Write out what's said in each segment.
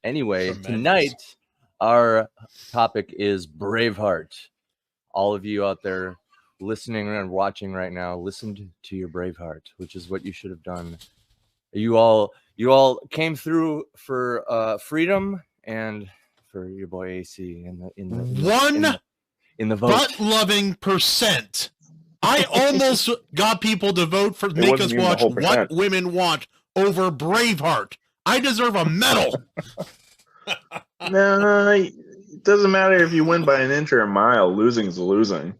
Anyway, Tremendous. tonight our topic is Braveheart. All of you out there listening and watching right now, listen to your Braveheart, which is what you should have done. You all came through for freedom and for your boy AC in the vote. Butt-loving percent. I almost got people to vote for make us wasn't even the watch whole What percent. Women Want over Braveheart. I deserve a medal. No, it doesn't matter if you win by an inch or a mile. Losing's losing.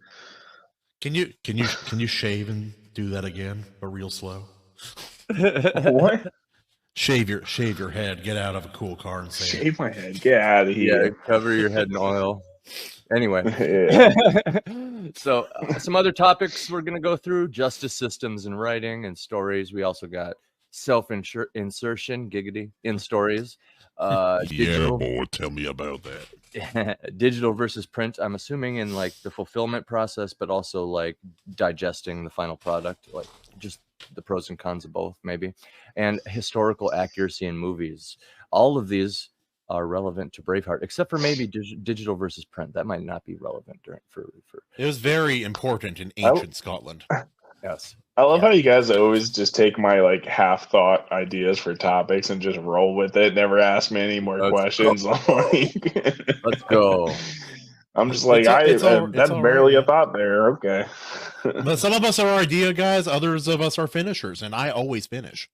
Can you shave and do that again, but real slow? What? Shave your head. Get out of a cool car and say Shave my head. Get out of Yeah, here. cover your head in oil. Anyway, Yeah. so some other topics we're going to go through: justice systems and writing and stories. We also got self-insertion, giggity, in stories. Digital, boy, tell me about that. digital versus print. I'm assuming in like the fulfillment process, but also like digesting the final product, like just the pros and cons of both, maybe. And historical accuracy in movies. All of these are relevant to Braveheart, except for maybe digital versus print. That might not be relevant for. It was very important in ancient Scotland. Yes. I love how you guys always just take my like half-thought ideas for topics and just roll with it. Never ask me any more questions. Let's go. I'm just like, It's that's all barely right, a thought there. Okay. But some of us are idea guys, others of us are finishers, and I always finish.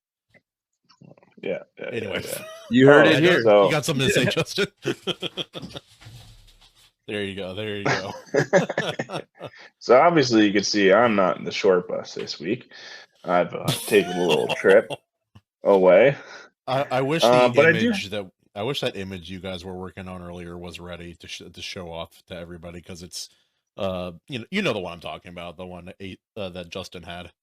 Yeah. Anyway, you heard it here. So, you got something to say, Justin? There you go. So obviously you can see I'm not in the short bus this week. I've taken a little trip away. I wish I wish that image you guys were working on earlier was ready to show off to everybody, because it's you know the one I'm talking about, the one that Justin had.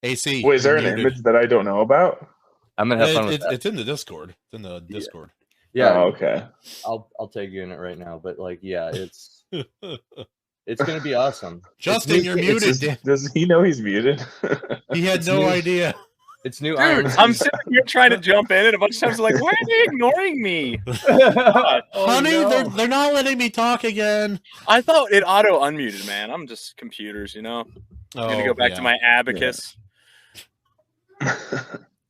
AC. Wait, is there an image that I don't know about? I'm gonna have fun with that. It's in the Discord. It's in the Discord. Yeah. Oh, okay. I'll tag you in it right now. But like, yeah, it's gonna be awesome. Justin, you're muted. Does he know he's muted? He had no idea. It's new. Dude, I'm sitting here trying to jump in, and a bunch of times I'm like, why are they ignoring me? Honey, no. they're not letting me talk again. I thought it auto unmuted, man. I'm just computers, you know. I'm gonna go back to my abacus.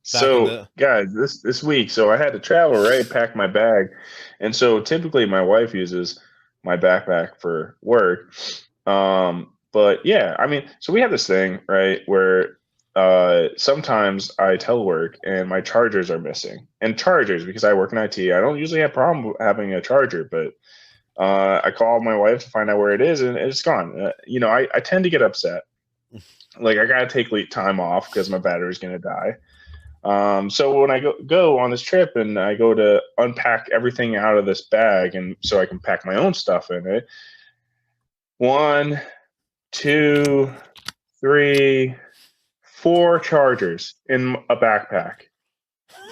So, guys, this week, so I had to travel, right? Pack my bag, and so typically my wife uses my backpack for work. But yeah, I mean, so we have this thing, right, where sometimes I telework and my chargers are missing. And chargers, because I work in IT, I don't usually have a problem having a charger, but I call my wife to find out where it is, and it's gone. I tend to get upset. Like, I gotta take time off because my battery's gonna die. So when I go on this trip and I go to unpack everything out of this bag, and so I can pack my own stuff in it. 1, 2, 3, 4 chargers in a backpack.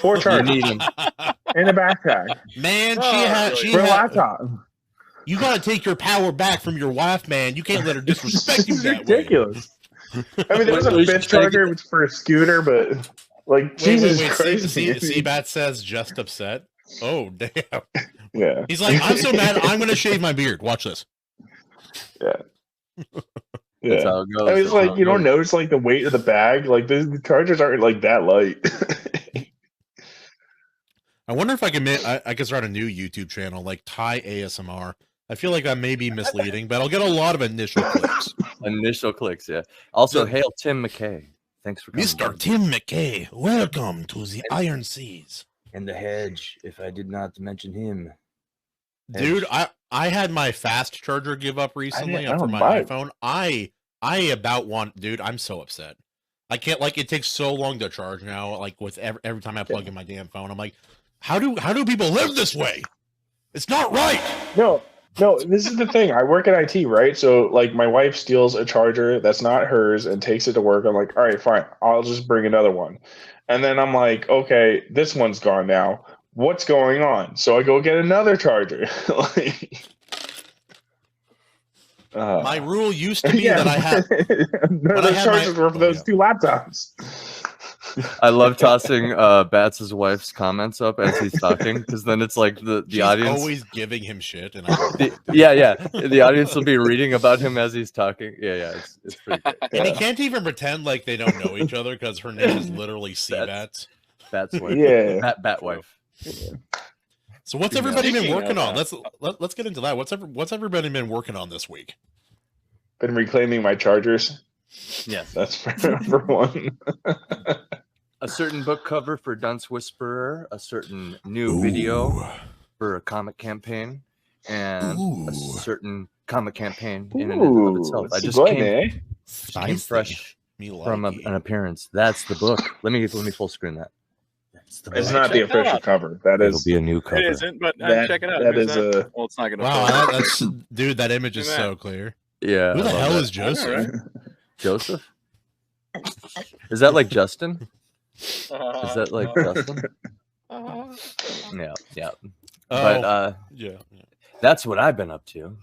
4 chargers in a backpack. Man, for a laptop. You got to take your power back from your wife, man. You can't let her disrespect you that ridiculous. Way. I mean, there was a fifth charger which for a scooter, but like, Jesus Christ. Seabat says just upset. Oh, damn. Yeah. He's like, I'm so mad, I'm going to shave my beard. Watch this. Yeah. That's how it goes. I was like, you don't notice like the weight of the bag? Like, the chargers aren't like that light. I wonder if I can start a new YouTube channel, like Thai ASMR. I feel like that may be misleading, but I'll get a lot of initial clicks. Initial clicks, yeah. Also, hail Tim McKay. Thanks for coming. Mr. Tim McKay, welcome to the Iron Seas. And the hedge, if I did not mention him. Dude, I had my fast charger give up recently for my iPhone. Dude, I'm so upset. I can't, like, it takes so long to charge now, like, with every time I plug in my damn phone. I'm like, how do people live this way? It's not right. No, this is the thing. I work in IT, right? So, like, my wife steals a charger that's not hers and takes it to work. I'm like, all right, fine. I'll just bring another one. And then I'm like, okay, this one's gone now. What's going on? So I go get another charger. My rule used to be that I had... Those chargers were for those 2 laptops. I love tossing Bats' wife's comments up as he's talking, because then it's like the She's audience always giving him shit, and the audience will be reading about him as he's talking. Yeah, it's pretty great. And he can't even pretend like they don't know each other because her name is literally Seabats. Bat's wife. Yeah. Bat wife. So what's everybody been working on? Let's get into that. What's everybody been working on this week? Been reclaiming my chargers. Yes. That's for one. A certain book cover for Dunce Whisperer, a certain new video for a comic campaign, and a certain comic campaign in and of itself. I just came fresh from an appearance. That's the book. Let me full screen that. It's not the official cover. It'll be a new cover. It isn't, but check it out. That is a. Well, it's not gonna. Wow, that's dude. That image is so clear. Yeah. Who the hell is Joseph? Right. Joseph? Is that like Justin? Is that like Justin? Yeah. But yeah. That's what I've been up to.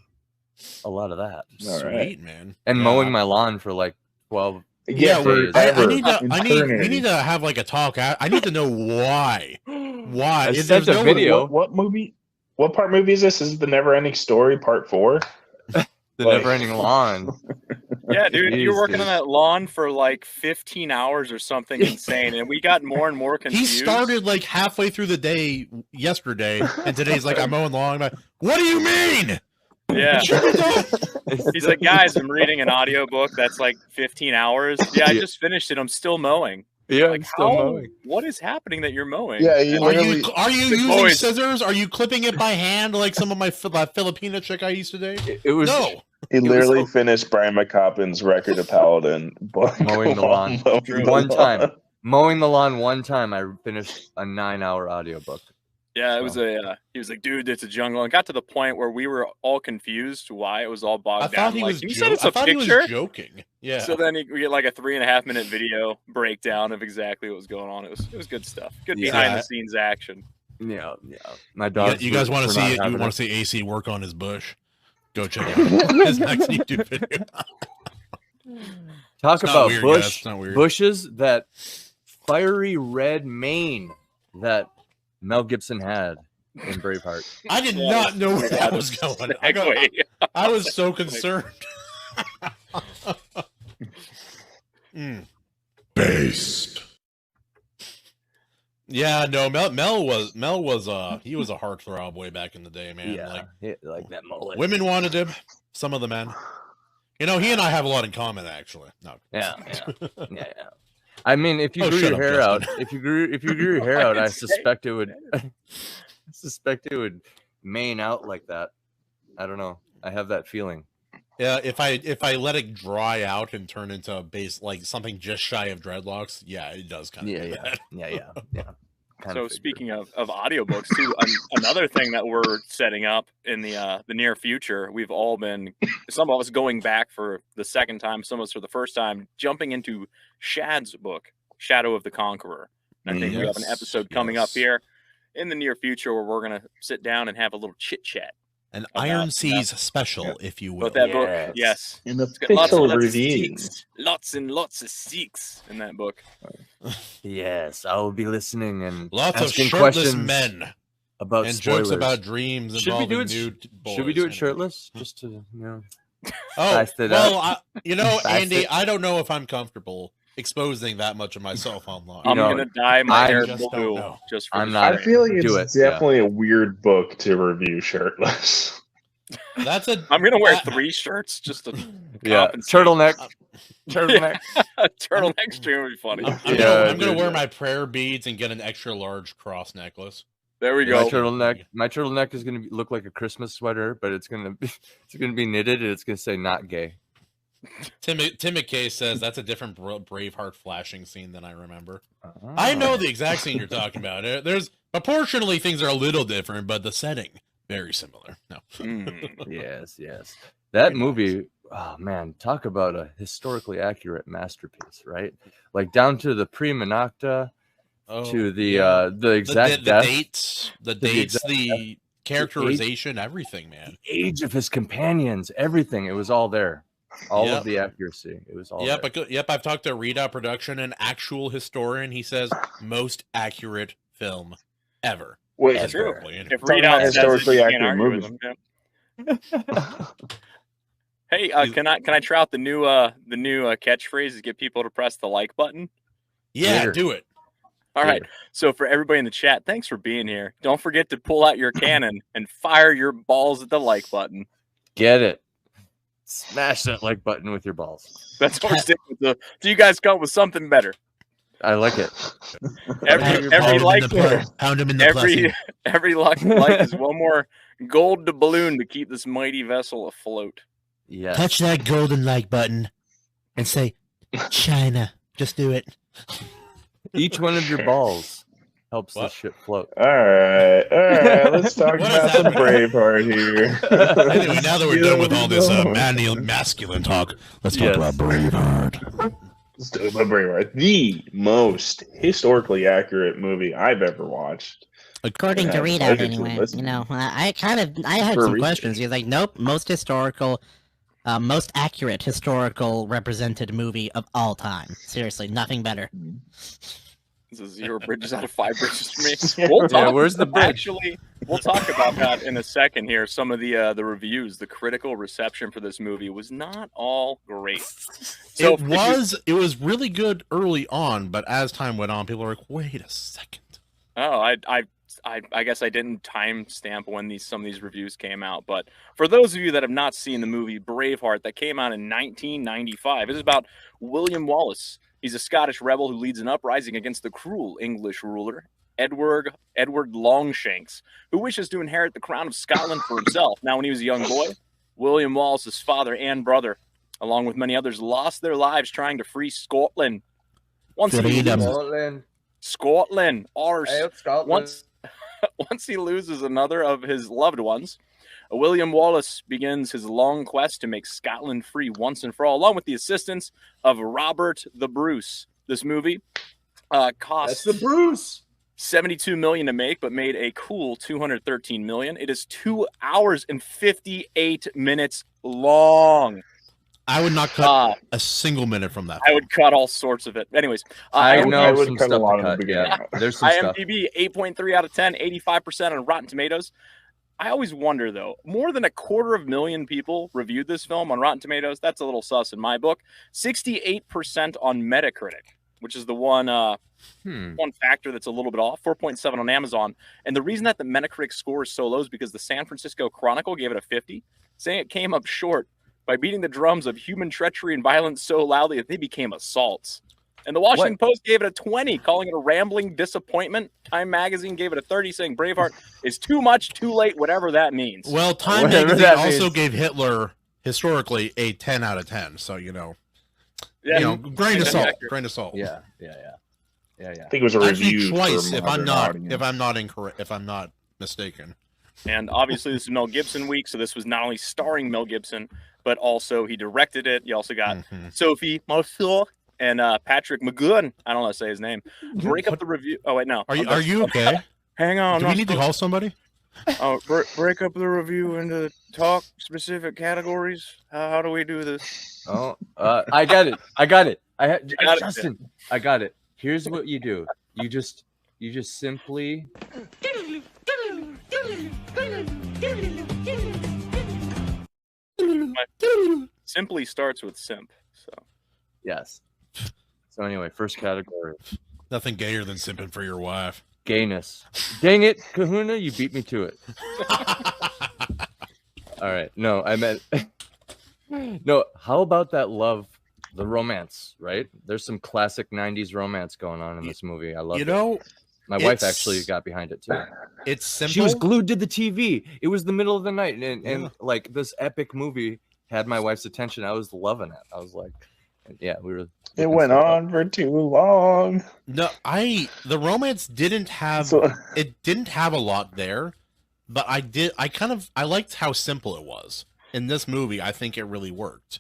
A lot of that. Sweet, man. And mowing my lawn for like 12. Yeah, we need to have like a talk. I need to know why. Why? I sent a video. What movie? What part movie is this? Is it the Never Ending Story Part 4? The Never Ending Lawn. Yeah, dude, you're working on that lawn for like 15 hours or something insane, and we got more and more confused. He started like halfway through the day yesterday, and today's like, I'm mowing the lawn. I'm like, what do you mean? Yeah. He's like, guys, I'm reading an audiobook that's like 15 hours. Yeah, I just finished it. I'm still mowing. Yeah, like, I'm still mowing. What is happening that you're mowing? Yeah, are you using scissors? Are you clipping it by hand like some of my Filipina chick I used to date? It was no. He literally finished Brian McCoppin's Record of Paladin. Mowing the lawn one time. Mowing the lawn one time, I finished a 9-hour audiobook. Yeah, it was he was like, dude, it's a jungle. And got to the point where we were all confused why it was all bogged down. He like, you said it's a picture? He was joking. Yeah. So then we get like a 3.5-minute video breakdown of exactly what was going on. It was good stuff. Good behind the scenes action. Yeah. My dog. You guys want to see it? You want to see AC work on his bush? Go check out his next YouTube video. Talk about bushes, that fiery red mane that Mel Gibson had in Braveheart. I did not know where that was going. I was so concerned. Based. Yeah, no, Mel was he was a heartthrob way back in the day, man. Yeah, like that mullet. Women wanted him, some of the men. You know, he and I have a lot in common, actually. No. Yeah. I mean, if you grew your hair out, if you grew your hair out, I suspect it would. I suspect it would mane out like that. I don't know. I have that feeling. Yeah, if I let it dry out and turn into a base like something just shy of dreadlocks, yeah, it does kind of. Yeah. So speaking of audiobooks too, another thing that we're setting up in the near future, we've all been, some of us going back for the second time, some of us for the first time, jumping into Shad's book, Shadow of the Conqueror. And I think we have an episode coming up here in the near future where we're going to sit down and have a little chit chat. An Iron Seas special, if you will. But that book, yes. In the official review. Lots and lots of Sikhs in that book. Yes, I will be listening and lots asking of shirtless questions men about and spoilers. jokes about dreams involving nude boys. Should we do it shirtless? Just to, Oh, well, Andy, I don't know if I'm comfortable exposing that much of myself online. I'm gonna dye my hair blue just for I feel like it's definitely a weird book to review shirtless. I'm gonna wear 3 shirts just to turtleneck. Turtleneck stream would be funny. I'm gonna wear my prayer beads and get an extra large cross necklace. There we go. My turtleneck is gonna look like a Christmas sweater, but it's gonna be knitted and it's gonna say "not gay." Tim McKay says that's a different Braveheart flashing scene than I remember. I know the exact scene you're talking about. There's proportionally things are a little different, but the setting very similar. No. Yes. That movie, oh man, talk about a historically accurate masterpiece, right? Like down to the prima nocta, to the exact death, the dates, the characterization, everything, man. The age of his companions, everything. It was all there. All of the accuracy. It was all. Yep, I've talked to Redoubt Production, an actual historian. He says most accurate film ever. Wait, That's true. If Talking Redoubt about says historically it, you can't accurate argue with movies. him. Yeah. Hey, can I try out the new catchphrase to get people to press the like button? Yeah, do it. All right. So for everybody in the chat, thanks for being here. Don't forget to pull out your cannon and fire your balls at the like button. Get it. Smash that like button with your balls. That's what we're sticking with. So you guys come up with something better. I like it. Every like, pound him in the every like is one more gold doubloon to keep this mighty vessel afloat. Yeah. Touch that golden like button and say, China. Just do it. Each one of your balls helps the ship float. All right. Let's talk about some Braveheart here. Anyway, now that we're done with all this masculine talk, let's talk about Braveheart. Let's talk about Braveheart, the most historically accurate movie I've ever watched. According to Redoubt, anyway. You know, I had some questions. He's like, nope, most accurate historical represented movie of all time. Seriously, nothing better. This is 0 bridges out of 5 bridges for me. We'll talk, where's the bridge? Actually, we'll talk about that in a second here. Some of the reviews, the critical reception for this movie was not all great. So it was really good early on, but as time went on, people were like, wait a second. Oh, I guess I didn't timestamp when some of these reviews came out, but for those of you that have not seen the movie Braveheart that came out in 1995, it is about William Wallace. He's a Scottish rebel who leads an uprising against the cruel English ruler, Edward Longshanks, who wishes to inherit the crown of Scotland for himself. Now, when he was a young boy, William Wallace's father and brother, along with many others, lost their lives trying to free Scotland. Scotland. Once he loses another of his loved ones, William Wallace begins his long quest to make Scotland free once and for all, along with the assistance of Robert the Bruce. This movie cost $72 million to make, but made a cool $213 million. It is 2 hours and 58 minutes long. I would not cut a single minute from that. I would cut all sorts of it. Anyways, I know I would some cut stuff a lot to of the cut. beginning. Yeah, there's some stuff. IMDb 8.3 out of 10, 85% on Rotten Tomatoes. I always wonder, though, more than 250,000 people reviewed this film on Rotten Tomatoes. That's a little sus in my book. 68% on Metacritic, which is the one factor that's a little bit off. 4.7 on Amazon. And the reason that the Metacritic score is so low is because the San Francisco Chronicle gave it a 50, saying it came up short by beating the drums of human treachery and violence so loudly that they became assaults. And the Washington Post gave it a 20, calling it a rambling disappointment. Time Magazine gave it a 30, saying Braveheart is too much, too late, whatever that means. Well, Time Magazine also gave Hitler, historically, a 10 out of 10. So, grain of salt. Yeah. I think it was a review twice, for if I'm not mistaken. And obviously, this is Mel Gibson week, so this was not only starring Mel Gibson, but also he directed it. You also got Sophie Marceau and Patrick McGowan. I don't know how to say his name. Break up the review. Oh wait, no. Are you okay? Hang on. Do we need to call somebody? Break up the review into talk specific categories. How do we do this? Oh, I got it. Justin, I got it. Here's what you do. You just simply. Simply starts with simp. So yes. So anyway, first category. Nothing gayer than simping for your wife. Gayness. Dang it, Kahuna, you beat me to it. All right. No, I meant. No, how about that love, the romance, right? There's some classic 90s romance going on in this movie. I love it. My wife actually got behind it too. It's simple. She was glued to the TV. It was the middle of the night, and like this epic movie had my wife's attention. I was loving it. I was like, yeah, we were. It went on for too long. No, the romance didn't have it didn't have a lot there, but I liked how simple it was. In this movie, I think it really worked.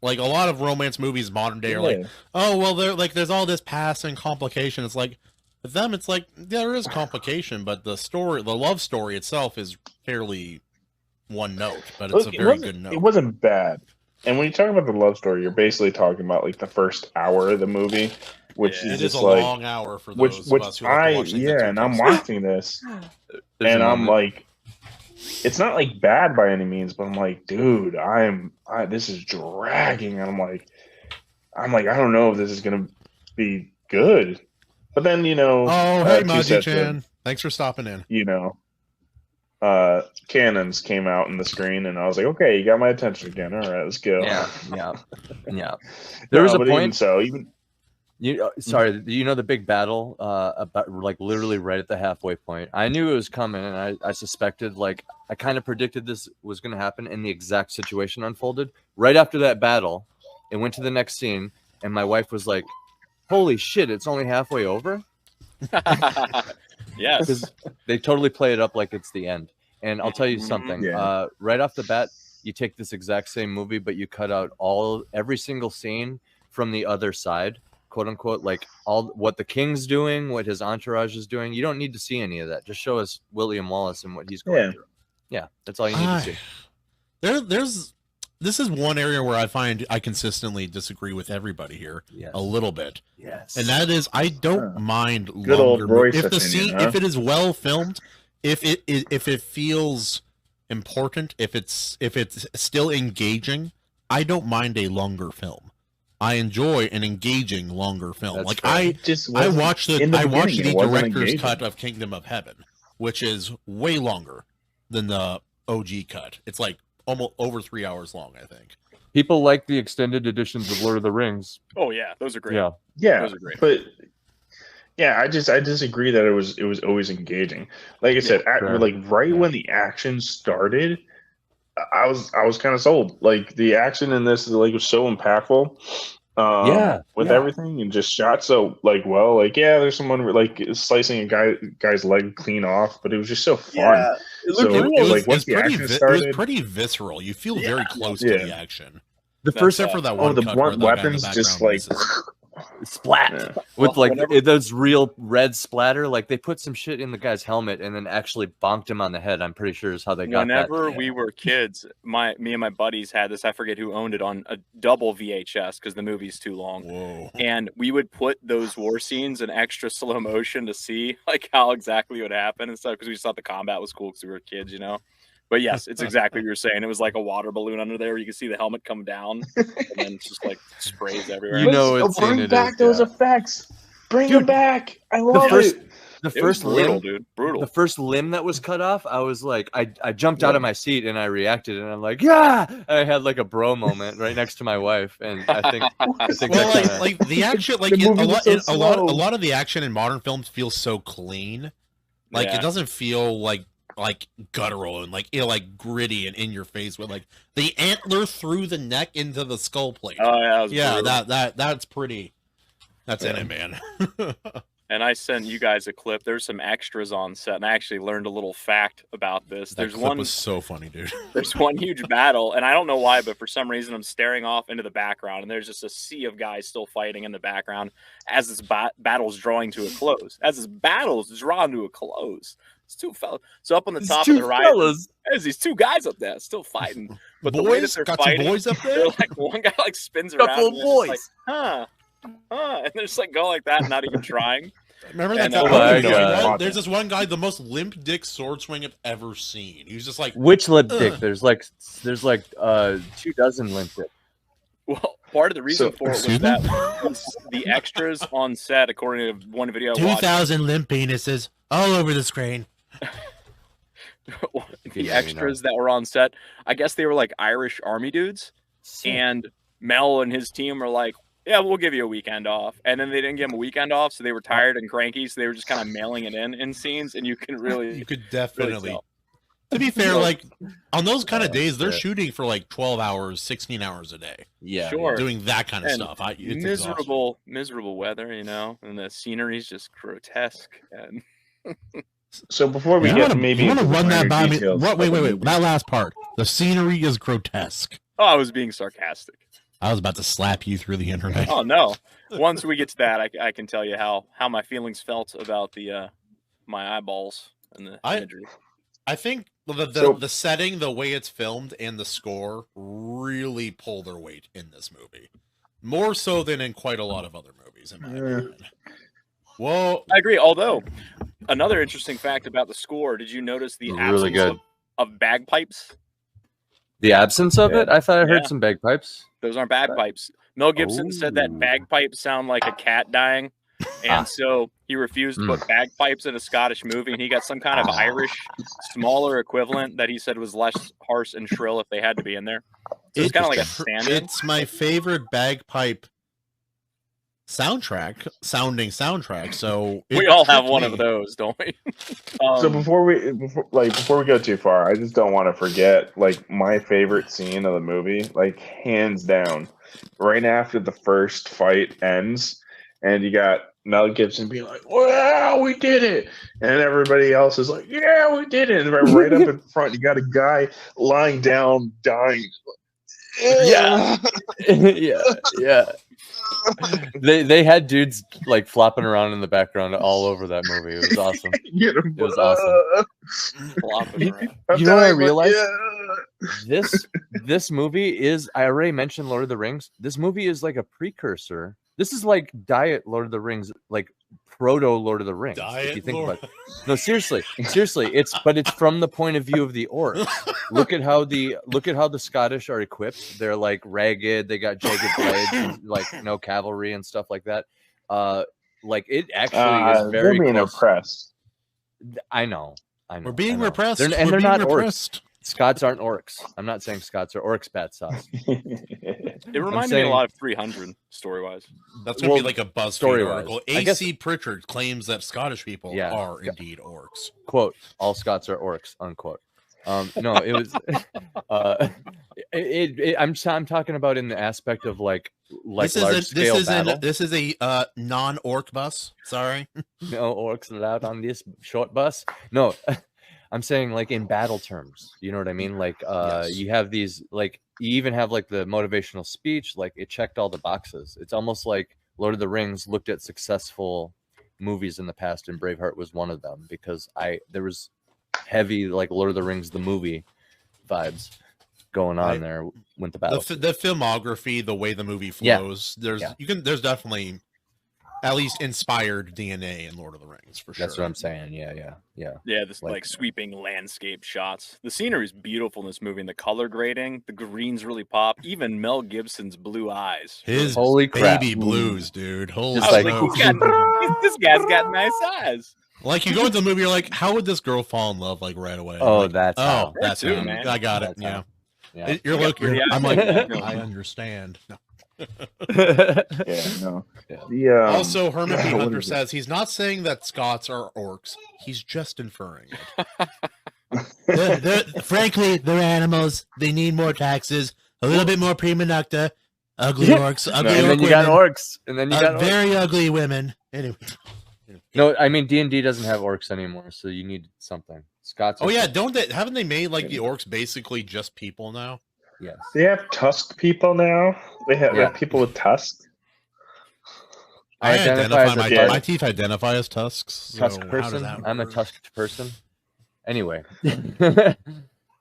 Like a lot of romance movies modern day are like, oh well, there's all this past and complication. It's like with them, it's like there is complication, but the love story itself is fairly one note, but it's a very good note. It wasn't bad. And when you talk about the love story, you're basically talking about like the first hour of the movie, which is just a like long hour for those of us who like to watch things and I'm watching this, and I'm like, it's not like bad by any means, but I'm like, dude, this is dragging, and I'm like, I don't know if this is gonna be good. But then oh hey Maji-chan, thanks for stopping in. Cannons came out in the screen, and I was like, okay, you got my attention again. All right, let's go. Yeah. There was a point. Sorry, the big battle about like literally right at the halfway point. I knew it was coming, and I suspected, like, I kind of predicted this was going to happen, and the exact situation unfolded right after that battle. It went to the next scene, and my wife was like, "Holy shit, it's only halfway over." Yes, because they totally play it up like it's the end. And I'll tell you something. Right off the bat, you take this exact same movie, but you cut out every single scene from the other side, quote unquote, like all what the king's doing, what his entourage is doing. You don't need to see any of that. Just show us William Wallace and what he's going through. Yeah, that's all you need to see. This is one area where I find I consistently disagree with everybody here a little bit. Yes. And that is, I don't mind good longer. Old Royce if the scene, if it is well filmed, if it feels important, if it's still engaging, I don't mind a longer film. I enjoy an engaging longer film. That's like right. I watched the director's cut of Kingdom of Heaven, which is way longer than the OG cut. It's like almost over 3 hours long, I think. People like the extended editions of Lord of the Rings. Oh yeah, those are great. Yeah, those are great. But I disagree that it was always engaging. Like I said, when the action started, I was kind of sold. Like the action in this was so impactful. With everything and just shot so there's someone slicing a guy's leg clean off, but it was just so fun. It was pretty visceral. You feel very close to the action. The first except for that one weapons just like splat with those real red splatter. Like they put some shit in the guy's helmet and then actually bonked him on the head. I'm pretty sure is how they got that. Whenever we were kids, me and my buddies had this. I forget who owned it on a double VHS because the movie's too long. Whoa. And we would put those war scenes in extra slow motion to see like how exactly would happen and stuff because we just thought the combat was cool because we were kids, But yes, it's exactly what you're saying. It was like a water balloon under there where you can see the helmet come down and then it's just like sprays everywhere. Bring back those effects. Bring them back. I love it. The first brutal, dude. Brutal. The first limb that was cut off, I was like, I jumped out of my seat and I reacted and I'm like, yeah. And I had like a bro moment right next to my wife, and I think the action, a lot of the action in modern films feels so clean, it doesn't feel like guttural and gritty and in your face with the antler through the neck into the skull plate. Oh yeah, that's pretty. That's in it, man. And I sent you guys a clip. There's some extras on set, and I actually learned a little fact about this. That clip was so funny, dude. There's one huge battle, and I don't know why, but for some reason I'm staring off into the background, and there's just a sea of guys still fighting in the background as this battle's drawing to a close. As this battle's drawn to a close. It's two fellas. So up on the top of the horizon, there's these two guys up there still fighting. But the way that they're fighting, boys up there? One guy spins around. Couple of boys. And they're just going like that, not even trying. Remember that? There's this one guy, the most limp dick sword swing I've ever seen. He was just like, which limp dick? There's like 24 limp dick. Well, part of the reason for it was that the extras on set, according to one video, 2,000 limp penises all over the screen. The extras that were on set, I guess they were like Irish army dudes, and Mel and his team were like, yeah, we'll give you a weekend off. And then they didn't give him a weekend off, so they were tired and cranky, so they were just kind of mailing it in scenes, and you could definitely. Really to be fair, on those kind of days, they're shooting for 12 hours, 16 hours a day. Yeah, sure. Doing that kind of stuff. It's miserable weather, and the scenery's just grotesque. And so before we get maybe you want to run that by me? Wait. That last part. The scenery is grotesque. Oh, I was being sarcastic. I was about to slap you through the internet. Oh no! Once we get to that, I can tell you how my feelings felt about the my eyeballs and the imagery. I think the setting, the way it's filmed, and the score really pull their weight in this movie. More so than in quite a lot of other movies, in my opinion. Well, I agree. Although, another interesting fact about the score, did you notice the absence of bagpipes? The absence of it? I thought I heard some bagpipes. Those aren't bagpipes. Mel Gibson said that bagpipes sound like a cat dying. And so he refused to put bagpipes in a Scottish movie, and he got some kind of Irish, smaller equivalent that he said was less harsh and shrill if they had to be in there. So it's kind of like a stand-in. It's my favorite bagpipe soundtrack. So we all have one of those, don't we? So before we go too far, I just don't want to forget like my favorite scene of the movie, like hands down, right after the first fight ends, and you got Mel Gibson being like, "Wow, we did it!" and everybody else is like, "Yeah, we did it!" And right up in front, you got a guy lying down, dying. Yeah. They had dudes like flopping around in the background all over that movie. It was awesome. It was awesome. Flopping around. You know what I realized? This movie is, I already mentioned Lord of the Rings. This movie is like a precursor. This is like Diet Lord of the Rings, like proto Lord of the Rings. If you think about it. No, seriously, it's from the point of view of the orcs. Look at how the Scottish are equipped. They're like ragged, they got jagged blades, and, like no cavalry and stuff like that. Like it actually is very being oppressed. I know. We're being repressed. They're not repressed. Orcs. Scots aren't orcs. I'm not saying Scots are orcs, bad sauce. It reminded me a lot of 300 story-wise. That's going to be like a BuzzFeed article. A.C. Pritchard claims that Scottish people are indeed orcs. Quote, all Scots are orcs, unquote. No, it was... I'm talking about in the aspect of like large-scale battle. This is a non-orc bus. Sorry. No orcs allowed on this short bus. No, I'm saying like in battle terms. You know what I mean? Like you have these, like you even have like the motivational speech, like it checked all the boxes. It's almost like Lord of the Rings looked at successful movies in the past, and Braveheart was one of them, because there was heavy like Lord of the Rings the movie vibes going on there with the battle. The filmography, the way the movie flows, there's definitely at least inspired DNA in Lord of the Rings, for sure. That's what I'm saying. Yeah. This like sweeping landscape shots. The scenery is beautiful in this movie, and the color grading, the greens really pop. Even Mel Gibson's blue eyes. His holy crap. Baby blues, dude. Holy like, this guy's got nice eyes. Like you go into the movie, you're like, how would this girl fall in love like right away? Oh, like, that's how. That's too, it, man. I got it. Yeah. You're looking. I'm like, I understand. No. Also, Herman P. Hunter says he's not saying that Scots are orcs. He's just inferring it. Frankly, they're animals. They need more taxes, a little bit more prima nocta. Ugly orcs. Ugly and then you got orcs. And then you got very ugly women. Anyway. No, I mean D&D doesn't have orcs anymore, so you need something. Scots. Oh yeah, haven't they made like the orcs basically just people now? Yes. They have tusk people now. They have people with tusks. I identify my teeth identify as tusks. Tusk person. I'm a tusked person. Anyway. So with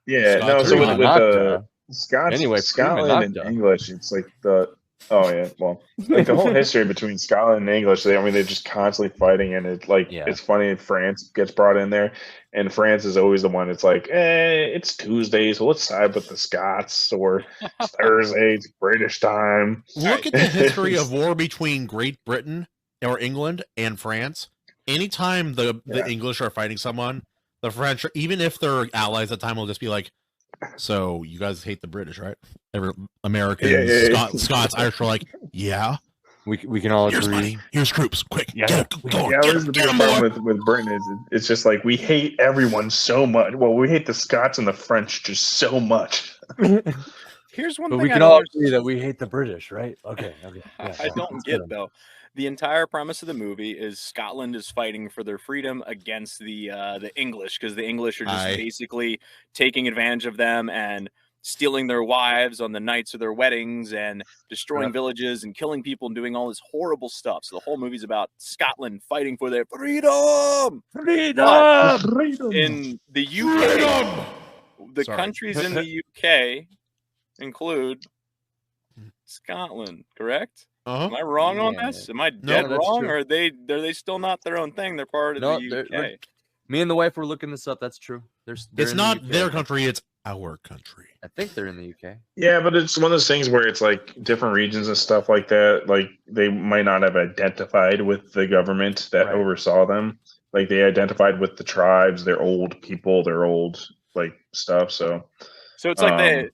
the Scots, anyway, Scotland and English, it's like like the whole history between Scotland and English. They're just constantly fighting, and it's funny. France gets brought in there, and France is always the one. It's like, it's Tuesday, so let's side with the Scots, or Thursday, it's British time. Look at the history of war between Great Britain or England and France. Anytime the English are fighting someone, the French, even if they're allies at the time, will just be like, so you guys hate the British, right? Americans, Scots, Irish are like, yeah. We can all agree. Money. Here's troops, quick. This is the big problem with Britain is it's just like we hate everyone so much. Well, we hate the Scots and the French just so much. Here's one but thing we can all agree that we hate the British, right? Okay. Yeah, I don't get though. The entire premise of the movie is Scotland is fighting for their freedom against the English, because the English are just basically taking advantage of them and stealing their wives on the nights of their weddings and destroying villages and killing people and doing all this horrible stuff. So the whole movie's about Scotland fighting for their freedom. Freedom! In the UK, the countries in the UK include Scotland, correct? Am I wrong on this? Am I dead wrong? Or are they still not their own thing? They're part of the UK. Me and the wife were looking this up. That's true. It's not their country, it's our country. I think they're in the UK. Yeah, but it's one of those things where it's like different regions and stuff like that. Like they might not have identified with the government that oversaw them. Like they identified with the tribes, their old people, their old like stuff. So it's like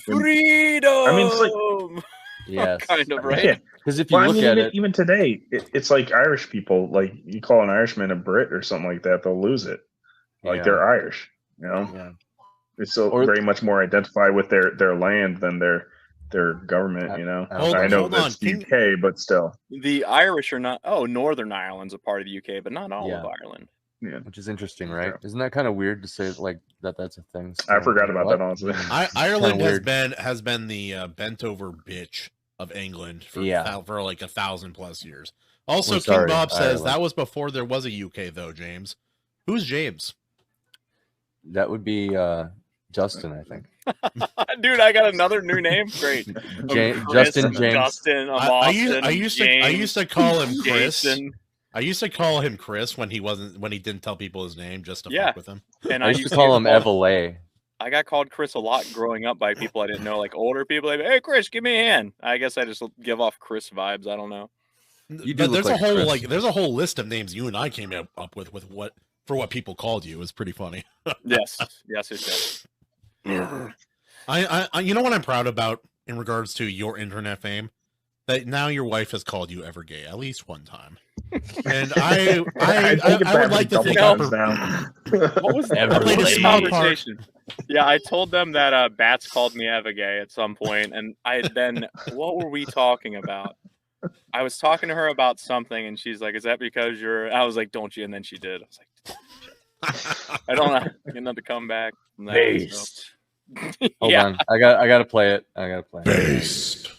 freedom. I mean, it's like kind of right. Because if you look at it, even today, it's like Irish people. Like you call an Irishman a Brit or something like that, they'll lose it. Like they're Irish, you know. Yeah. They're still very much more identified with their land than their government, you know. I know that's the UK, but still. The Irish are not. Oh, Northern Ireland's a part of the UK, but not all of Ireland. Yeah, which is interesting, right? Isn't that kind of weird to say like that's a thing? So, I forgot about that, honestly. Ireland has been the bent over bitch of England for like 1,000+ years. Also, King Bob says that was before there was a UK, though. James, who's James? That would be Justin, I think. Dude, I got another new name. Great, Justin James. Justin. I used to call him Chris. Jason. I used to call him Chris when he didn't tell people his name just to fuck with him. And I used to call him Evelay. I got called Chris a lot growing up by people I didn't know, like older people. Like, hey, Chris, give me a hand. I guess I just give off Chris vibes. I don't know. There's a whole there's a whole list of names you and I came up with what people called you. It was pretty funny. Yes, it's I you know what I'm proud about in regards to your internet fame? That now your wife has called you ever gay at least one time. And I would like to think what was that conversation? Yeah, I told them that Bats called me Eva gay at some point, and what were we talking about? I was talking to her about something, and she's like, "Is that because you're?" I was like, "Don't you?" And then she did. I was like, "I don't know. You're not to come back." Based. So. Hold on, I gotta play it. Based.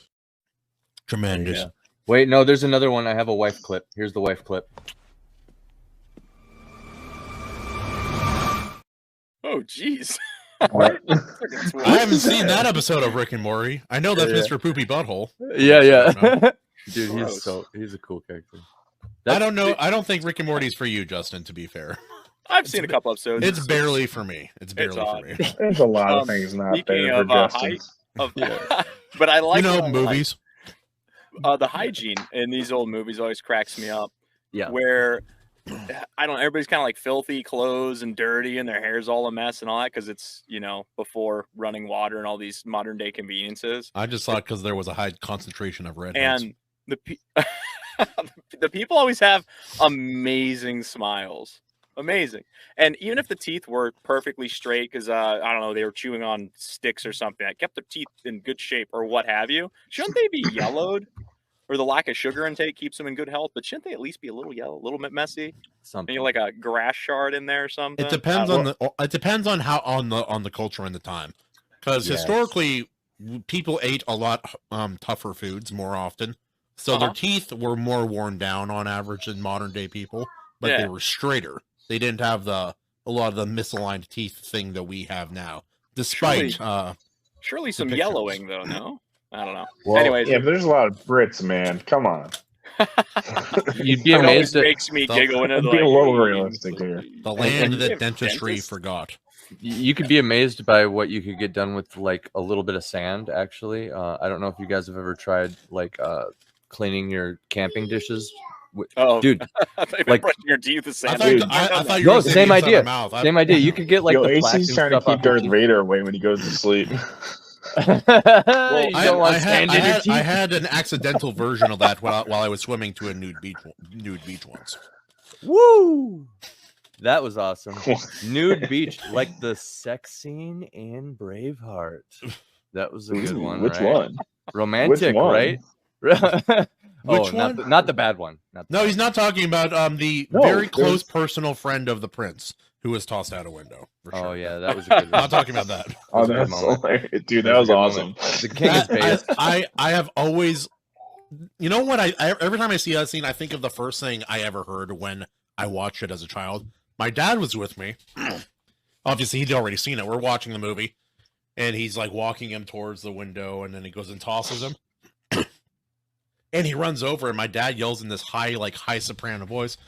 Tremendous. Yeah. Wait, no, there's another one. I have a wife clip. Here's the wife clip. Oh, jeez. I haven't seen that episode of Rick and Morty. I know that's Mr. Poopy Butthole. Yeah. Dude, he's a cool character. I don't know. I don't think Rick and Morty's for you, Justin, to be fair. I've seen a couple episodes. It's barely for me. It's barely for me. There's a lot of things not there for Justin. But I like movies. The hygiene in these old movies always cracks me up. Yeah. Where everybody's kind of like filthy clothes and dirty and their hair's all a mess and all that because it's, before running water and all these modern day conveniences. I just thought because there was a high concentration of redheads. And the people always have amazing smiles. Amazing. And even if the teeth were perfectly straight because, I don't know, they were chewing on sticks or something that kept their teeth in good shape or what have you, shouldn't they be yellowed? Or the lack of sugar intake keeps them in good health, but shouldn't they at least be a little yellow, a little bit messy? Something. Maybe like a grass shard in there or something. It depends on the culture and the time. Because historically, people ate a lot tougher foods more often. So their teeth were more worn down on average than modern day people, but they were straighter. They didn't have a lot of the misaligned teeth thing that we have now. Despite surely some yellowing though, no? I don't know. Well, anyways, but there's a lot of Brits, man. Come on. You'd be amazed. It makes me giggle. Be a little realistic here. The land that dentistry forgot. You could be amazed by what you could get done with like a little bit of sand. Actually, I don't know if you guys have ever tried like cleaning your camping dishes. Dude, like brushing your teeth with sand. I thought you were same idea. Same idea. You could get like the AC's trying to keep Darth Vader away when he goes to sleep. I had an accidental version of that while I was swimming to a nude beach once. Woo! That was awesome. Nude beach, like the sex scene in Braveheart. That was a good one. Which one? Romantic, right? Which one? Not the bad one. No, he's not talking about the very close personal friend of the prince, who was tossed out a window. For sure. Oh yeah, that was a good. I'm not talking about that. Oh, that's hilarious, dude. That was awesome. The king is based. I have always, you know what? I every time I see that scene, I think of the first thing I ever heard when I watched it as a child. My dad was with me. Obviously, he'd already seen it. We're watching the movie, and he's like walking him towards the window, and then he goes and tosses him. And he runs over, and my dad yells in this high soprano voice,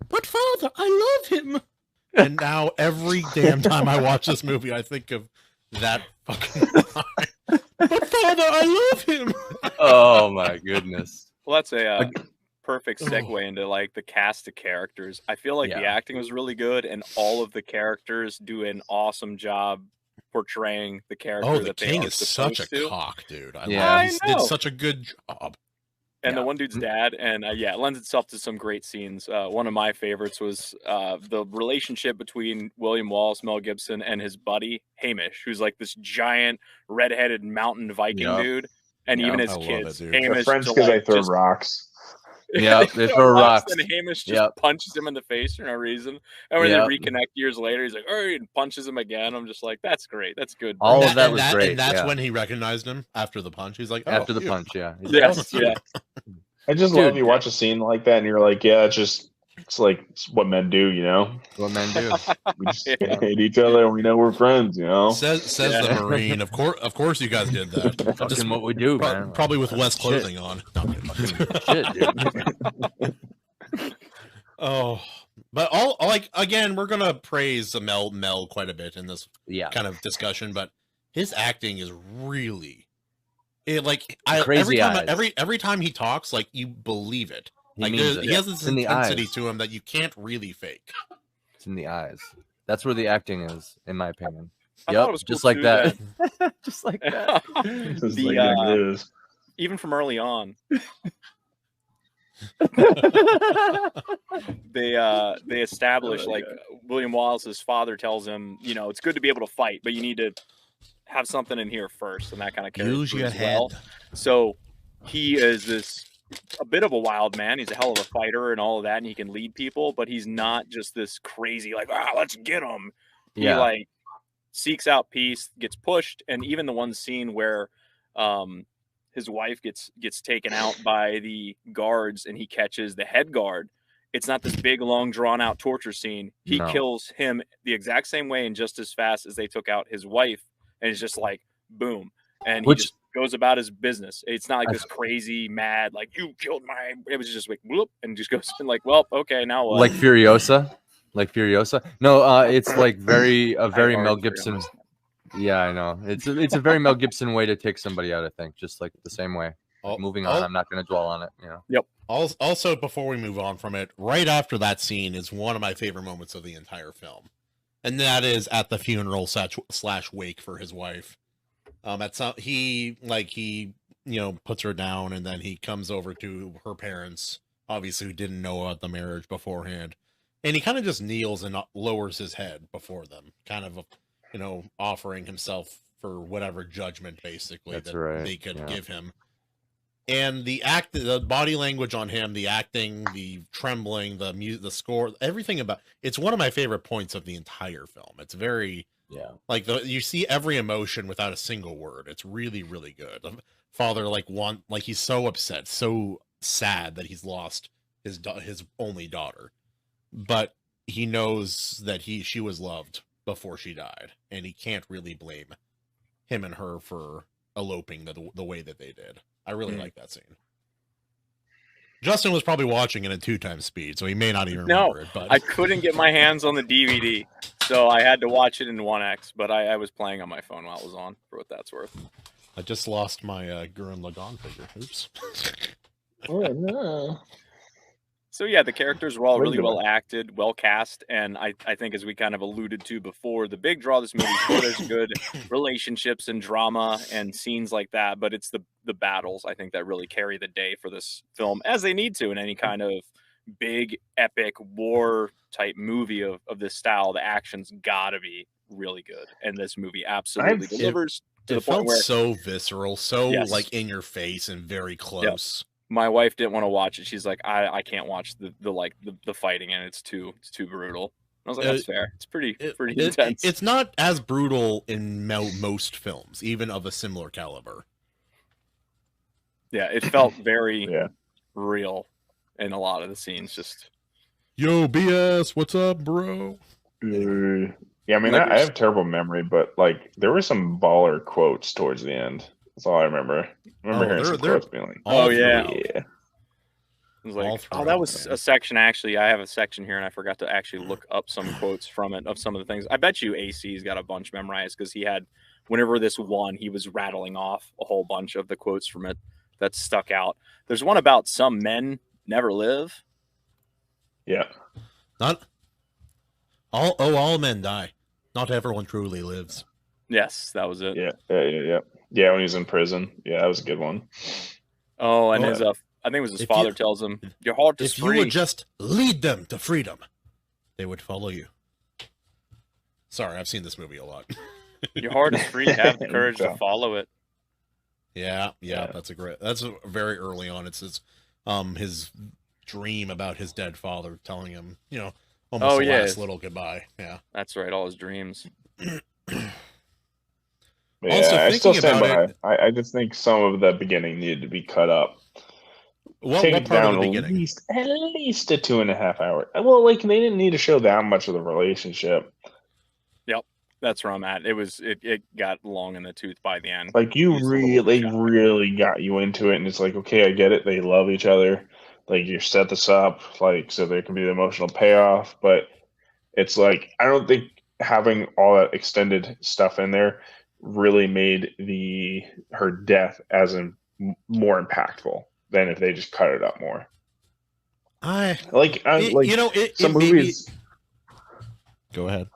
"But Father, I love him." And now every damn time I watch this movie, I think of that fucking line. But Father, I love him. Oh my goodness. Well, that's a perfect segue into like the cast of characters. I feel like the acting was really good, and all of the characters do an awesome job portraying the character. Oh, the king is such a cock, dude. I love he did such a good job. And the one dude's dad, and it lends itself to some great scenes. One of my favorites was the relationship between William Wallace, Mel Gibson, and his buddy Hamish, who's like this giant redheaded mountain Viking dude. And even his kids, Hamish, they're friends because they throw rocks. Yeah, they throw rocks. And Hamish just punches him in the face for no reason. And when they reconnect years later, he's like, "Oh," and punches him again. I'm just like, "That's great. That's good." All of that was great. And that's when he recognized him after the punch. He's like, after the punch, yeah. I just love you watch a scene like that, and you're like, yeah, it's like it's what men do, you know. What men do. We just hate each other, and we know we're friends, you know. Says the Marine. Of course, you guys did that. Just what we do, man. Probably with less clothing on. Shit, dude. Oh, but again, we're gonna praise Mel quite a bit in this kind of discussion, but his acting is really. Every time he talks, like you believe it. Like he has this intensity to him that you can't really fake. It's in the eyes. That's where the acting is, in my opinion. Just like that. Just like that. Even from early on, they establish like William Wallace's father tells him, you know, it's good to be able to fight, but you need to have something in here first, and that kind of carries use your head. Well. So he is a bit of a wild man. He's a hell of a fighter and all of that, and he can lead people, but he's not just this crazy like, let's get him. He like seeks out peace, gets pushed, and even the one scene where his wife gets taken out by the guards and he catches the head guard. It's not this big, long, drawn-out torture scene. He kills him the exact same way and just as fast as they took out his wife. And it's just like, boom. And he just goes about his business. It's not like this crazy, mad, like, you killed my... It was just like, whoop, and just goes and like, well, okay, now what? Like Furiosa? No, it's like very Mel Gibson. Yeah, I know. It's a very Mel Gibson way to take somebody out, I think. Just like the same way. Moving on, I'm not going to dwell on it. You know. Yep. Also, before we move on from it, right after that scene is one of my favorite moments of the entire film. And that is at the funeral / wake for his wife. He puts her down, and then he comes over to her parents, obviously who didn't know about the marriage beforehand, and he kind of just kneels and lowers his head before them, kind of, offering himself for whatever judgment basically they could give him. And the body language on him, the acting, the trembling, the music, the score, everything about it's one of my favorite points of the entire film. It's very you see every emotion without a single word. It's really, really good. The father he's so upset, so sad that he's lost his only daughter, but he knows that she was loved before she died, and he can't really blame him and her for eloping the way that they did. I really like that scene. Justin was probably watching it at 2x speed, so he may not even remember it. But I couldn't get my hands on the DVD, so I had to watch it in 1x, but I was playing on my phone while it was on, for what that's worth. I just lost my Gurren Lagann figure. Oops. Oh, no. So yeah, the characters were all really well acted, well cast, and I think, as we kind of alluded to before, the big draw of this movie is there's good relationships and drama and scenes like that, but it's the battles, I think, that really carry the day for this film, as they need to in any kind of big, epic, war-type movie of this style. The action's gotta be really good, and this movie absolutely delivers to the point where... It felt so visceral, so in your face and very close. Yep. My wife didn't want to watch it. She's like, I can't watch the fighting, and it's too brutal. I was like, that's fair. It's pretty intense. It's not as brutal in most films, even of a similar caliber. Yeah, it felt very real in a lot of the scenes. Just, yo, BS, what's up, bro? Yeah, I mean, I have terrible memory, but like there were some baller quotes towards the end. That's all I remember. I remember hearing some quotes being like, "Oh yeah." It was like, that was a section. Actually, I have a section here, and I forgot to actually look up some quotes from it of some of the things. I bet you AC's got a bunch memorized because he had, whenever this won, he was rattling off a whole bunch of the quotes from it that stuck out. There's one about some men never live. Yeah. Not all men die. Not everyone truly lives. Yes, that was it. Yeah, when he's in prison. Yeah, that was a good one. Oh, and his I think it was his father tells him, "Your heart is free." If you would just lead them to freedom, they would follow you. Sorry, I've seen this movie a lot. Your heart is free. Have the courage to follow it. Yeah, that's very early on. It's his dream about his dead father telling him, almost the last little goodbye. Yeah, that's right. All his dreams. Also, I still stand by. I just think some of the beginning needed to be cut up. Take it down at least a 2.5 hour. Well, like they didn't need to show that much of the relationship. Yep, that's where I'm at. It got long in the tooth by the end. Like they really got you into it, and it's like, okay, I get it. They love each other. Like you set this up, like so there can be the emotional payoff. But it's like I don't think having all that extended stuff in there really made her death as more impactful than if they just cut it up more. Some movies. Go ahead.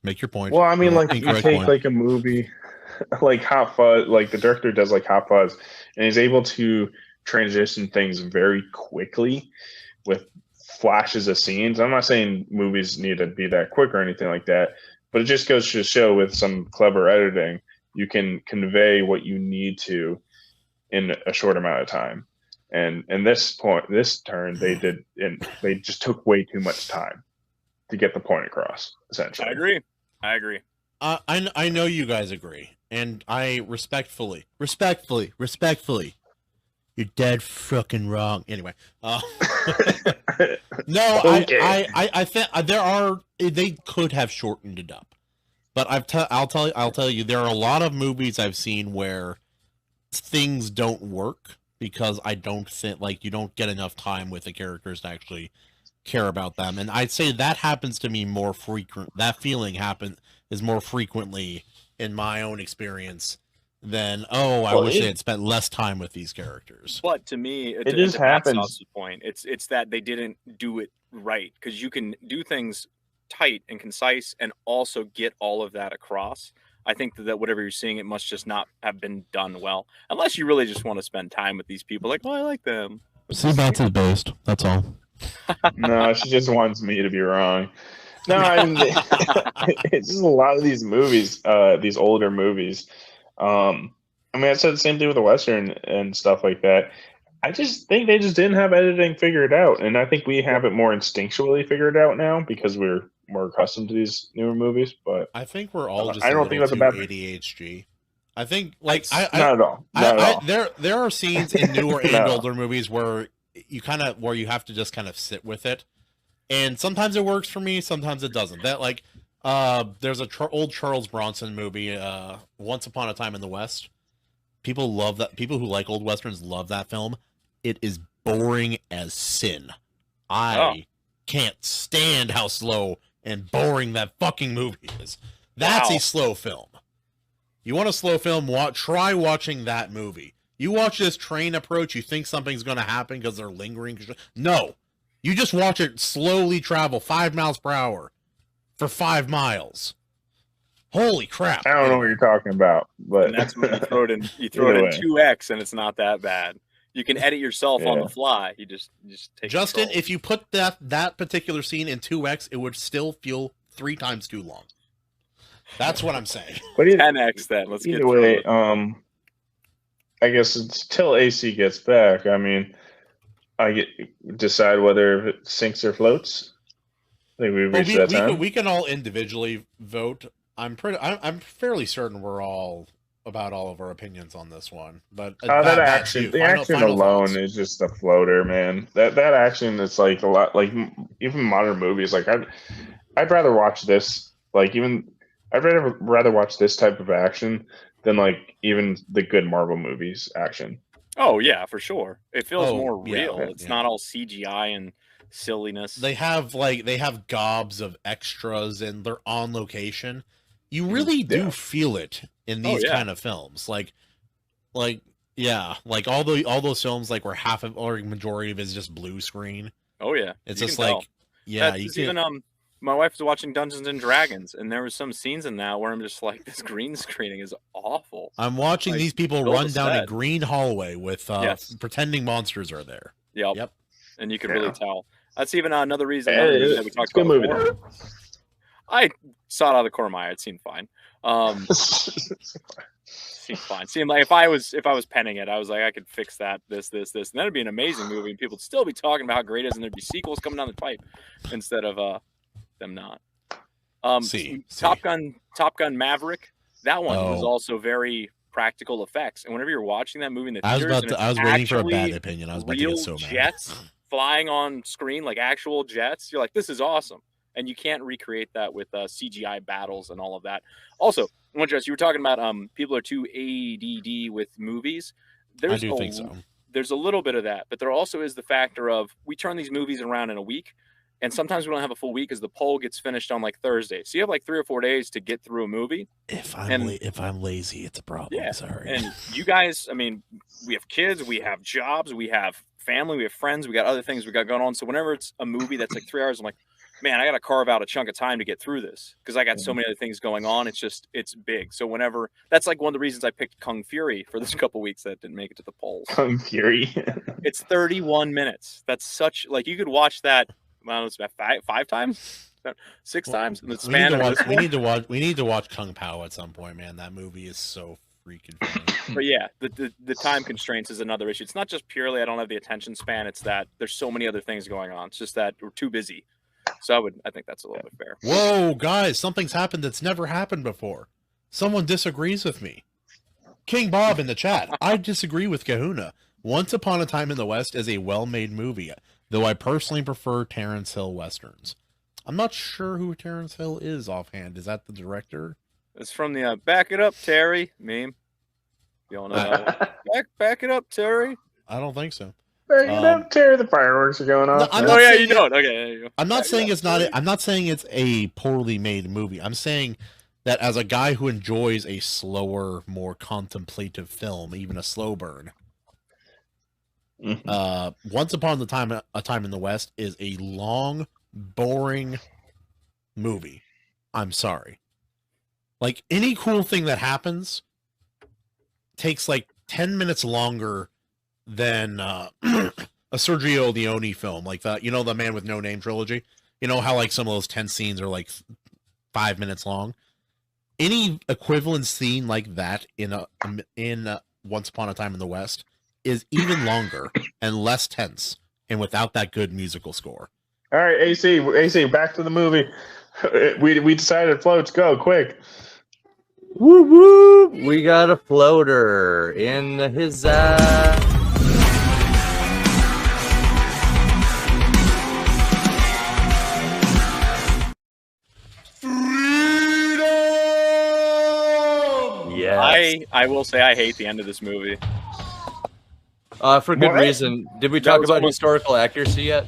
Make your point. Well, I mean, like you take like a movie like Hot Fuzz, like the director does like Hot Fuzz, and he's able to transition things very quickly with flashes of scenes. I'm not saying movies need to be that quick or anything like that, but it just goes to show with some clever editing, you can convey what you need to in a short amount of time. And this turn, they just took way too much time to get the point across. Essentially, I agree. I know you guys agree, and I respectfully, you're dead fucking wrong. Anyway, no, okay. I think they could have shortened it up, but I'll tell you, there are a lot of movies I've seen where things don't work because I don't think you don't get enough time with the characters to actually care about them, and I'd say that happens to me more frequent. That feeling is more frequently in my own experience than I wish they had spent less time with these characters. But to me, it just happens. That's the point. It's that they didn't do it right, because you can do things tight and concise and also get all of that across. I think that whatever you're seeing, it must just not have been done well, unless you really just want to spend time with these people. Like, I like them. Seabat's is based. That's all. No, she just wants me to be wrong. No, I mean, it's just a lot of these movies, these older movies. I mean, I said the same thing with the Western and stuff like that. I just think they just didn't have editing figured out, and I think we have it more instinctually figured out now because we're more accustomed to these newer movies. But I think we're all just I don't think that's a bad ADHD. I think not at all. Not at all. There are scenes in newer and older movies where you have to just kind of sit with it, and sometimes it works for me, sometimes it doesn't. That there's a old Charles Bronson movie, Once Upon a Time in the West. People love that. People who like old westerns love that film. It is boring as sin. I can't stand how slow and boring that fucking movie is. That's a slow film. You want a slow film? Try watching that movie. You watch this train approach, you think something's going to happen because they're lingering. No. You just watch it slowly travel 5 miles per hour for 5 miles. Holy crap. I don't know what you're talking about, but and that's when you throw it in 2x and it's not that bad. You can edit yourself on the fly. You just take Justin, control. If you put that particular scene in 2x, it would still feel 3 times too long. That's what I'm saying. But 10x then. Let's get through it. I guess it's till AC gets back. I mean, decide whether it sinks or floats. think we've reached that time. We can all individually vote. I'm fairly certain we're all about all of our opinions on this one. But that action, the action alone is just a floater, man. That action is like a lot, like even modern movies. Like I'd rather watch this. Like I'd rather watch this type of action than like even the good Marvel movies action. Oh yeah, for sure. It feels more real. It's not all CGI and silliness. They have gobs of extras and they're on location. You really do feel it in these kind of films. Like all those films like where half of or majority of it is just blue screen. Oh yeah. It's just like you can even my wife was watching Dungeons and Dragons, and there was some scenes in that where I'm just like, this green screening is awful. I'm watching these people run down a green hallway with pretending monsters are there. Yep. And you could really tell. That's even another reason that we talked about before. I saw it out of the corner of my eye. It seemed fine. Seemed fine. Seemed like if I was penning it, I was like, I could fix that, this, and that'd be an amazing movie, and people would still be talking about how great it is, and there'd be sequels coming down the pipe instead of them not. Top Gun Maverick, that one was also very practical effects, and whenever you're watching that movie in the theaters, I was waiting for a bad opinion. I was about to get so mad. Jets flying on screen, like actual jets, you're like, this is awesome. And you can't recreate that with CGI battles and all of that. Also, you were talking about people are too ADD with movies. I do think so. There's a little bit of that, but there also is the factor of we turn these movies around in a week, and sometimes we don't have a full week because the poll gets finished on like Thursday. So you have like 3 or 4 days to get through a movie. If I'm lazy, it's a problem. Yeah. Sorry. And you guys, I mean, we have kids, we have jobs, we have family, we have friends, we got other things we got going on. So whenever it's a movie that's like 3 hours, I'm like, man, I got to carve out a chunk of time to get through this because I got so many other things going on. It's big. So whenever that's like one of the reasons I picked Kung Fury for this couple weeks that didn't make it to the polls. Kung Fury. It's 31 minutes. That's such like you could watch that. Well, it's about 5 times, 6 times in the span. We need to watch Kung Pao at some point, man. That movie is so freaking funny. But yeah, the time constraints is another issue. It's not just purely I don't have the attention span. It's that there's so many other things going on. It's just that we're too busy. So I think that's a little bit fair. Whoa, guys, something's happened that's never happened before. Someone disagrees with me. King Bob in the chat. I disagree with Kahuna. Once Upon a Time in the West is a well-made movie, though I personally prefer Terrence Hill Westerns. I'm not sure who Terrence Hill is offhand. Is that the director? It's from the Back It Up, Terry meme. You all know that one? Back It Up, Terry. I don't think so. Terry, the fireworks are going off. No, you don't. Okay, there you go. I'm not saying it's not. I'm not saying it's a poorly made movie. I'm saying that as a guy who enjoys a slower, more contemplative film, even a slow burn, Once Upon a Time in the West is a long, boring movie. I'm sorry. Like any cool thing that happens takes like 10 minutes longer than a Sergio Leone film, like the the Man with No Name trilogy. You know how like some of those 10 scenes are like 5 minutes long. Any equivalent scene like that in Once Upon a Time in the West is even longer and less tense, and without that good musical score. All right, AC, back to the movie. We decided floats. Go quick. Woo woo! We got a floater in his. I will say I hate the end of this movie. For good reason. Did we talk about historical accuracy yet?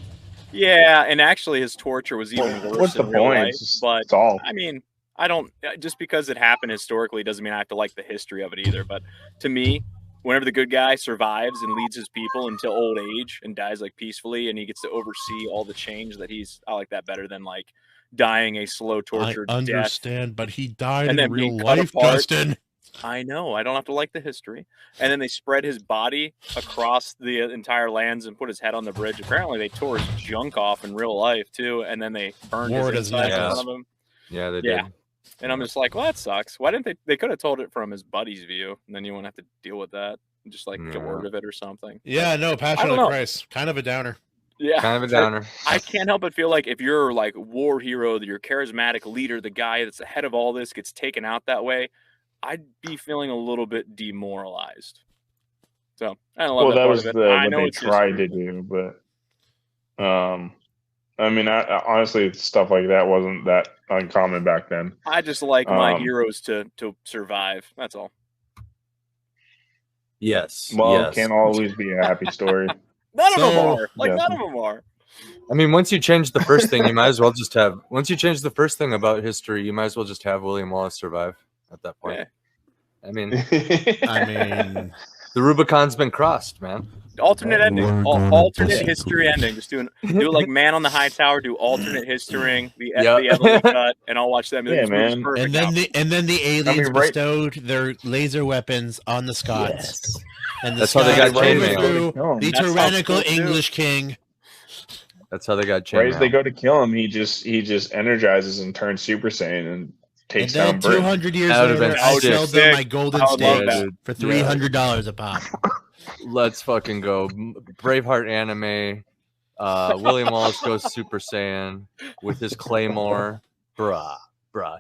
Yeah, and actually his torture was even worse. What's the point? But I mean, I don't just because it happened historically doesn't mean I have to like the history of it either. But to me, whenever the good guy survives and leads his people until old age and dies like peacefully, and he gets to oversee all the change I like that better than like dying a slow torture death. I understand, but he died in real life, Justin. I know. I don't have to like the history. And then they spread his body across the entire lands and put his head on the bridge. Apparently, they tore his junk off in real life, too. And then they burned his inside in front of him. Yeah, they did. And I'm just like, well, that sucks. Why didn't they could have told it from his buddy's view, and then you wouldn't have to deal with that. And just, like, get rid of it or something. Yeah, no, Passion of the Christ. Kind of a downer. Yeah, kind of a downer. I can't help but feel like if you're like war hero, your charismatic leader, the guy that's ahead of all this gets taken out that way, I'd be feeling a little bit demoralized. So I don't love that part was of it. what they tried to do, but I mean, honestly, stuff like that wasn't that uncommon back then. I just like my heroes to survive. That's all. Yes. Well, it can't always be a happy story. None of them are. Like, none of them are. I mean, once you change the first thing, you might as well just have. Once you change the first thing about history, you might as well just have William Wallace survive at that point. Yeah. I mean, the Rubicon's been crossed, man. Alternate ending, alternate history ending. Just do like Man on the High Tower. Do alternate history, the Emily cut, and I'll watch that movie. Yeah, man. And then the aliens bestowed their laser weapons on the Scots. Yes. And the That's how they got chainmail. The tyrannical English king. That's how they got chainmail. Right as they go to kill him, he just energizes and turns Super Saiyan and takes down Britain. 200 years later, I sold them my golden stakes for $300 a pop. Let's fucking go. Braveheart anime. William Wallace goes Super Saiyan with his claymore. Bruh.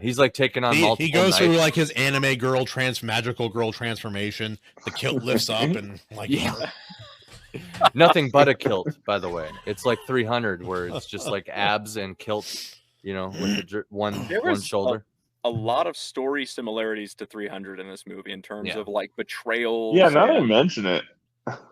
He's like taking on multiple He goes through like his anime girl magical girl transformation. The kilt lifts up and like nothing but a kilt, by the way. It's like 300 where it's just like abs and kilt, with the one shoulder. A lot of story similarities to 300 in this movie in terms of like betrayal. Yeah, now that I mention it.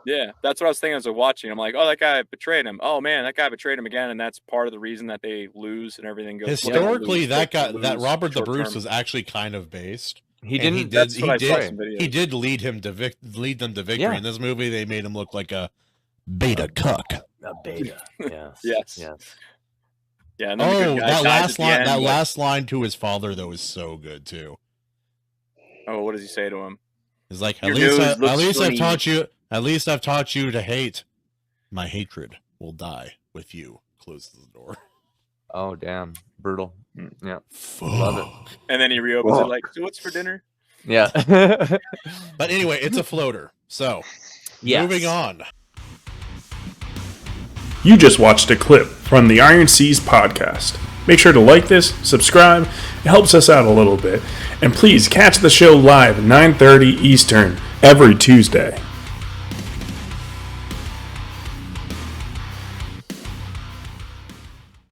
Yeah, that's what I was thinking as I was watching. I'm like, oh, that guy betrayed him. Oh man, that guy betrayed him again, and that's part of the reason that they lose and everything goes. Historically, that Robert the Bruce was actually kind of based. He didn't. He did lead them to victory. In this movie, they made him look like a beta cuck. A beta. Yes. Yeah. And that last line to his father though is so good too. Oh, what does he say to him? He's like, at least I've taught you to hate. My hatred will die with you. Closes the door. Oh damn, brutal. Yeah, love it. And then he reopens it like, so what's for dinner? Yeah. But anyway, it's a floater. So, moving on. You just watched a clip from the Iron Seas podcast. Make sure to like this, subscribe. It helps us out a little bit. And please catch the show live at 9:30 Eastern every Tuesday.